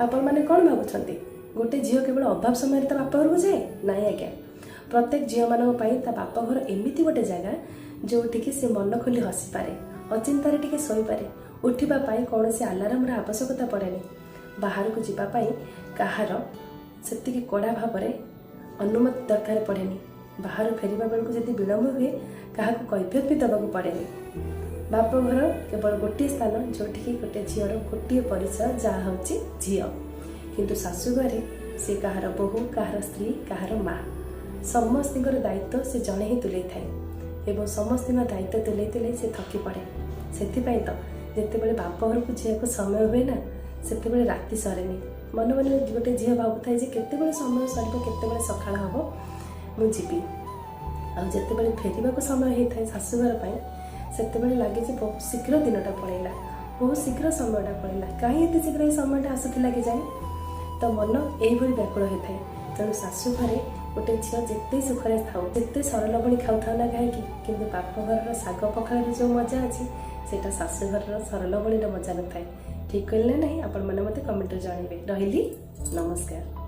आपण मैंने कौन भावुंट गोटे झील केवल अभाव समय ता बाप घर को जाए ना आज्ञा। प्रत्येक झील मान बाप घर एमती गोटे जगह जोटिकी से मन खोली हसी पारे, अचिंतार टिके शोपारे, उठापी कौन से आलाराम आवश्यकता पड़े। बाहर को जीवाई कहार से कड़ा भाव अनुमति दरकार पड़े। बाहर फेरवा बेलू जब विलम्ब हुए क्या कैफियत भी दबाक पड़े। बाप घर केवल गोटे स्थान जोटि गोटे झीर गोटे परिचय जहाँ हूँ झी, किंतु शाशुघर से कहार बहु, कहार स्त्री, कहार माँ समस्त दायित्व से जड़े ही तुले थाए एवं समस्त दायित्व तुले तुले से थकी पड़े। से तो जिते बाप घर को झील को समय हुए ना से राति सरेनी। मन मन गोटे झील भावु थाए केते समय सर केते सका हम मुझी आते फेरवा समय होता है शाशुघर से लगे बहुत शीघ्र दिनटा पड़ेगा, बहुत शीघ्र समयटा पड़ेगा। कहीं एत शीघ्र समय आसूला कि जाए तो मन यही व्याकुल होता है। तेणु शाशुघर गोटे झील जिते सुखरे थाऊ जिते सरल बणी खाऊ था ना कहीं कि बाप घर शाग पखाड़ जो मजा अच्छी से शाशुघर सरल बणी मजा न थाए। ठीक कहले ना नहीं? आपण मैंने मत कमेंट जानवे। रही नमस्कार।